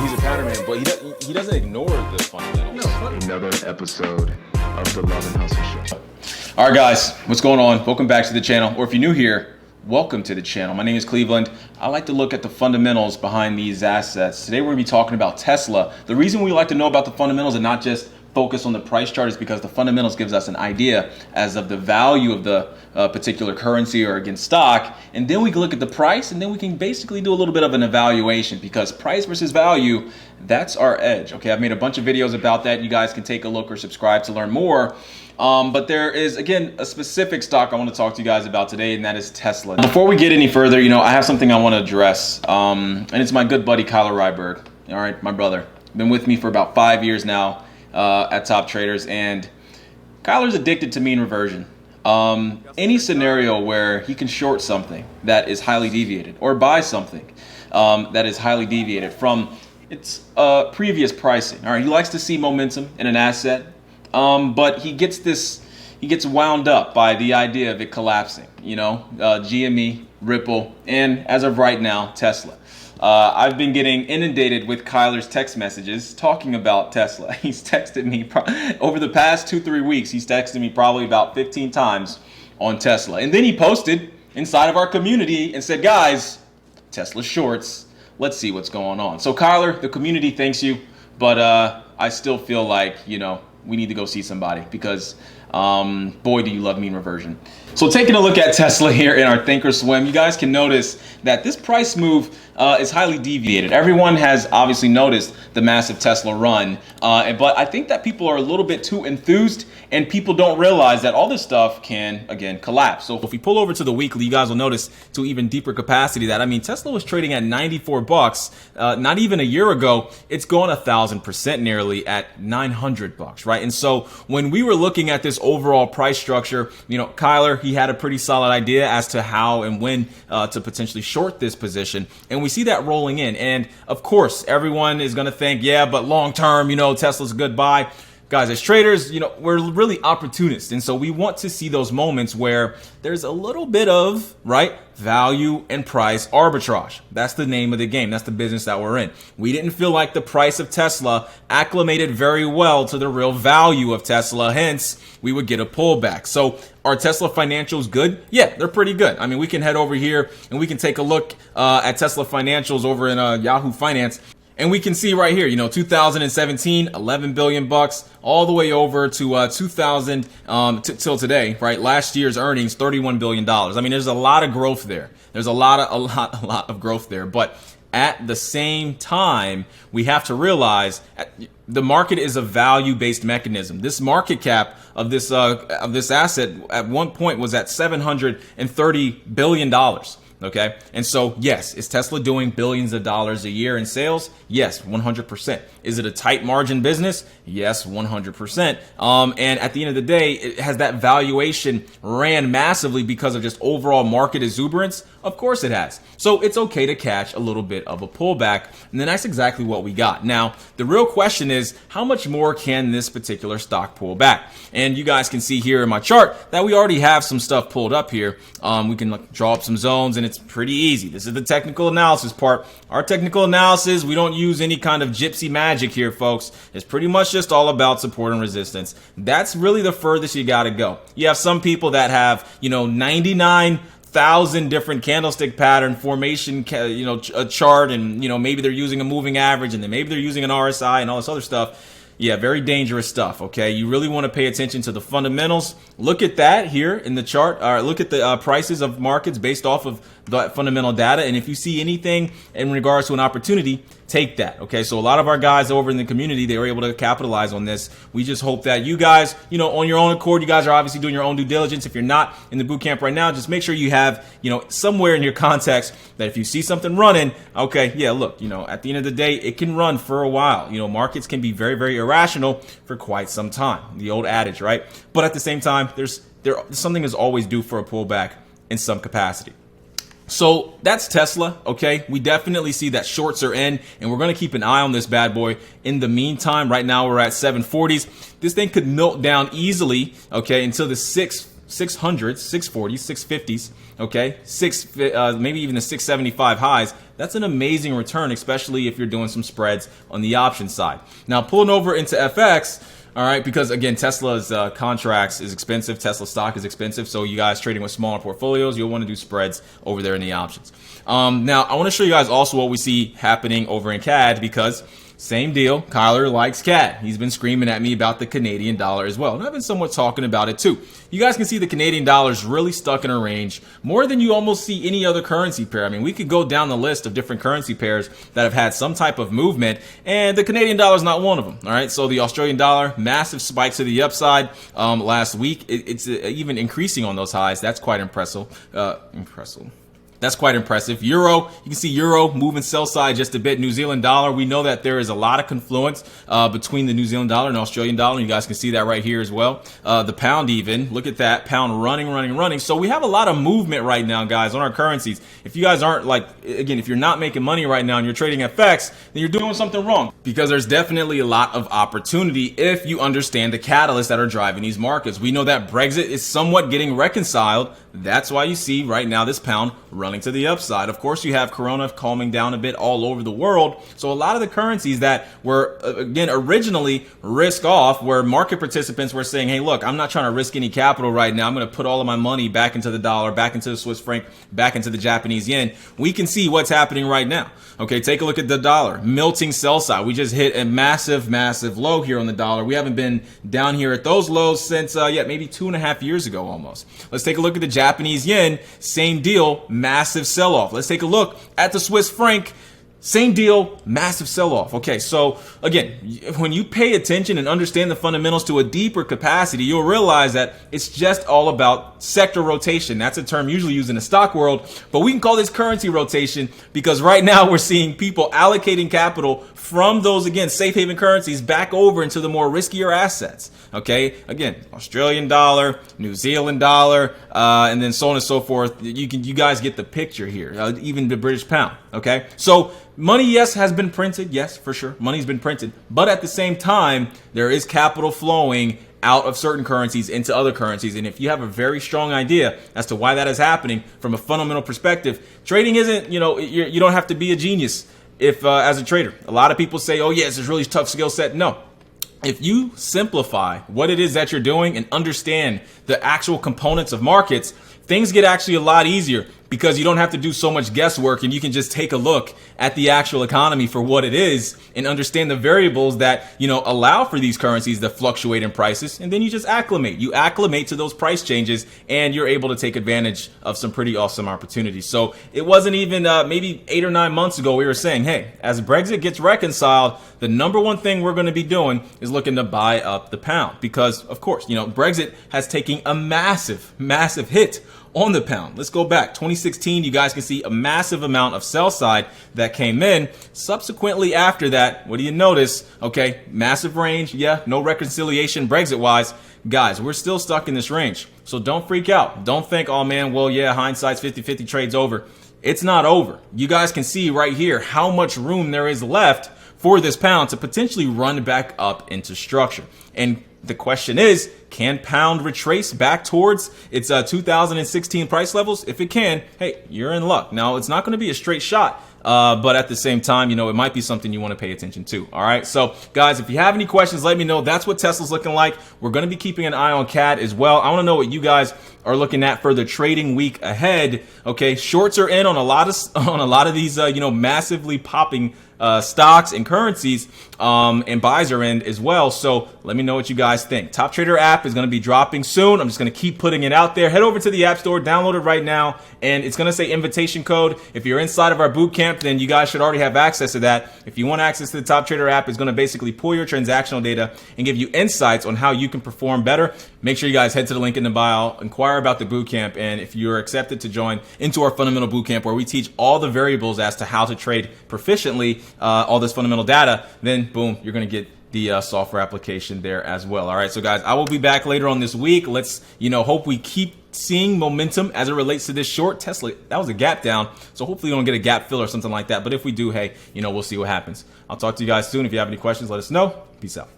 he's a pattern man, but he doesn't ignore the fundamentals. Another episode of the Love and Hustle Show. All right, guys, what's going on? Welcome back to the channel, or if you're new here, welcome to the channel. My name is Cleveland. I like to look at the fundamentals behind these assets. Today we're going to be talking about Tesla. The reason we like to know about the fundamentals and not just focus on the price chart is because the fundamentals gives us an idea as of the value of the particular currency or against stock, and then we can look at the price, and then we can basically do a little bit of an evaluation, because price versus value, that's our edge. Okay, I've made a bunch of videos about that. You guys can take a look or subscribe to learn more. But there is, again, a specific stock I want to talk to you guys about today, and that is Tesla. Before we get any further, I have something I want to address, and it's my good buddy Kyler Ryberg. All right, my brother, been with me for about 5 years now. At Top Traders, and Kyler's addicted to mean reversion. Any scenario where he can short something that is highly deviated or buy something that is highly deviated from its previous pricing. All right, he likes to see momentum in an asset, but he gets wound up by the idea of it collapsing. GME, Ripple, and as of right now, Tesla. I've been getting inundated with Kyler's text messages talking about Tesla. He's texted me over the past 2-3 weeks. He's texted me probably about 15 times on Tesla. And then he posted inside of our community and said, guys, Tesla shorts. Let's see what's going on. So Kyler, the community thanks you, but I still feel like, we need to go see somebody, because boy, do you love mean reversion. So taking a look at Tesla here in our Thinkorswim, you guys can notice that this price move is highly deviated. Everyone has obviously noticed the massive Tesla run, but I think that people are a little bit too enthused, and people don't realize that all this stuff can, again, collapse. So if we pull over to the weekly, you guys will notice to even deeper capacity that, Tesla was trading at 94 bucks, not even a year ago. It's gone 1,000% nearly at 900 bucks, right? And so when we were looking at this overall price structure, Kyler, he had a pretty solid idea as to how and when to potentially short this position. And we see that rolling in. And of course, everyone is going to think, yeah, but long term, Tesla's a good buy. Guys, as traders, we're really opportunists. And so we want to see those moments where there's a little bit of, value and price arbitrage. That's the name of the game. That's the business that we're in. We didn't feel like the price of Tesla acclimated very well to the real value of Tesla. Hence, we would get a pullback. So are Tesla financials good? Yeah, they're pretty good. We can head over here and we can take a look at Tesla financials over in Yahoo Finance. And we can see right here, 2017, 11 billion bucks, all the way over to 2000 till today, right? Last year's earnings, $31 billion. There's a lot of growth there. There's a lot of growth there. But at the same time, we have to realize the market is a value-based mechanism. This market cap of this asset at one point was at $730 billion. Okay. And so, yes, is Tesla doing billions of dollars a year in sales? Yes, 100%. Is it a tight margin business? Yes, 100%. And at the end of the day, it has that valuation ran massively because of just overall market exuberance? Of course it has. So it's okay to catch a little bit of a pullback. And then that's exactly what we got. Now, the real question is, how much more can this particular stock pull back? And you guys can see here in my chart that we already have some stuff pulled up here. We can draw up some zones, and it's pretty easy. This is the technical analysis part. Our technical analysis, we don't use any kind of gypsy magic here, folks. It's pretty much just all about support and resistance. That's really the furthest you got to go. You have some people that have, 99,000 different candlestick pattern formation, a chart, and, maybe they're using a moving average, and then maybe they're using an RSI and all this other stuff. Yeah, very dangerous stuff, okay? You really want to pay attention to the fundamentals. Look at that here in the chart. Look at the prices of markets based off of the fundamental data. And if you see anything in regards to an opportunity, take that, okay? So a lot of our guys over in the community, they were able to capitalize on this. We just hope that you guys, on your own accord, you guys are obviously doing your own due diligence. If you're not in the boot camp right now, just make sure you have, somewhere in your context that if you see something running, okay, yeah, look, at the end of the day, it can run for a while. Markets can be very, very irrational for quite some time. The old adage, right? But at the same time, there's something is always due for a pullback in some capacity. So that's Tesla, okay? We definitely see that shorts are in, and we're going to keep an eye on this bad boy. In the meantime, right now we're at 740s. This thing could melt down easily, okay, until the 6 600s, 640s, 650s, okay, maybe even the 675 highs. That's an amazing return, especially if you're doing some spreads on the option side. Now, pulling over into FX, all right, because again, Tesla's contracts is expensive. Tesla stock is expensive. So you guys trading with smaller portfolios, you'll want to do spreads over there in the options. Now, I want to show you guys also what we see happening over in CAD, because same deal. Kyler likes CAD. He's been screaming at me about the Canadian dollar as well. And I've been somewhat talking about it too. You guys can see the Canadian dollar is really stuck in a range more than you almost see any other currency pair. I mean, we could go down the list of different currency pairs that have had some type of movement, and the Canadian dollar is not one of them. All right. So the Australian dollar, massive spike to the upside last week. It's even increasing on those highs. That's quite impressive. That's quite impressive. Euro, you can see Euro moving sell side just a bit. New Zealand dollar, we know that there is a lot of confluence between the New Zealand dollar and Australian dollar. You guys can see that right here as well. The pound even, look at that, pound running. So we have a lot of movement right now, guys, on our currencies. If you guys aren't if you're not making money right now and you're trading FX, then you're doing something wrong, because there's definitely a lot of opportunity if you understand the catalysts that are driving these markets. We know that Brexit is somewhat getting reconciled. That's why you see right now this pound running to the upside. Of course, you have Corona calming down a bit all over the world. So a lot of the currencies that were, again, originally risk off, where market participants were saying, hey, look, I'm not trying to risk any capital right now. I'm going to put all of my money back into the dollar, back into the Swiss franc, back into the Japanese yen. We can see what's happening right now. Okay, take a look at the dollar. Melting sell side. We just hit a massive low here on the dollar. We haven't been down here at those lows since, maybe 2.5 years ago almost. Let's take a look at the Japanese yen. Same deal, massive sell-off. Let's take a look at the Swiss franc. Same deal, massive sell-off. Okay, so again, when you pay attention and understand the fundamentals to a deeper capacity, you'll realize that it's just all about sector rotation. That's a term usually used in the stock world, but we can call this currency rotation, because right now we're seeing people allocating capital from those, again, safe haven currencies back over into the more riskier assets. Okay, again, Australian dollar, New Zealand dollar, and then so on and so forth. You guys get the picture here. Even the British pound. Okay, so money, yes, has been printed. Yes, for sure, money's been printed. But at the same time, there is capital flowing out of certain currencies into other currencies. And if you have a very strong idea as to why that is happening from a fundamental perspective, trading isn't, you don't have to be a genius if as a trader. A lot of people say, oh yes, it's a really tough skill set. No. If you simplify what it is that you're doing and understand the actual components of markets, things get actually a lot easier, because you don't have to do so much guesswork, and you can just take a look at the actual economy for what it is and understand the variables that, allow for these currencies to fluctuate in prices. And then you just acclimate. You acclimate to those price changes, and you're able to take advantage of some pretty awesome opportunities. So it wasn't even maybe 8 or 9 months ago we were saying, hey, as Brexit gets reconciled, the number one thing we're going to be doing is looking to buy up the pound, because, of course, Brexit has taken a massive hit on the pound. Let's go back. 2016, you guys can see a massive amount of sell side that came in. Subsequently after that, what do you notice? Okay, massive range. Yeah, no reconciliation Brexit wise. Guys, we're still stuck in this range. So don't freak out. Don't think, oh man, well, yeah, hindsight's 50-50, trade's over. It's not over. You guys can see right here how much room there is left for this pound to potentially run back up into structure. And the question is, can pound retrace back towards its 2016 price levels? If it can, hey, you're in luck. Now, it's not going to be a straight shot, but at the same time, it might be something you want to pay attention to. All right. So, guys, if you have any questions, let me know. That's what Tesla's looking like. We're going to be keeping an eye on CAD as well. I want to know what you guys are looking at for the trading week ahead. Okay, shorts are in on a lot of these massively popping stocks and currencies, and buys are in as well. So let me know what you guys think. Top Trader app is going to be dropping soon. I'm just going to keep putting it out there. Head over to the App Store, download it right now, and it's going to say invitation code. If you're inside of our boot camp, then you guys should already have access to that. If you want access to the Top Trader app, it's going to basically pull your transactional data and give you insights on how you can perform better. Make sure you guys head to the link in the bio, inquire about the boot camp, and if you're accepted to join into our fundamental boot camp, where we teach all the variables as to how to trade proficiently, all this fundamental data, then boom, you're going to get the software application there as well. All right, so guys, I will be back later on this week. Let's hope we keep seeing momentum as it relates to this short. Tesla, that was a gap down, so hopefully we don't get a gap fill or something like that. But if we do, hey, we'll see what happens. I'll talk to you guys soon. If you have any questions, let us know. Peace out.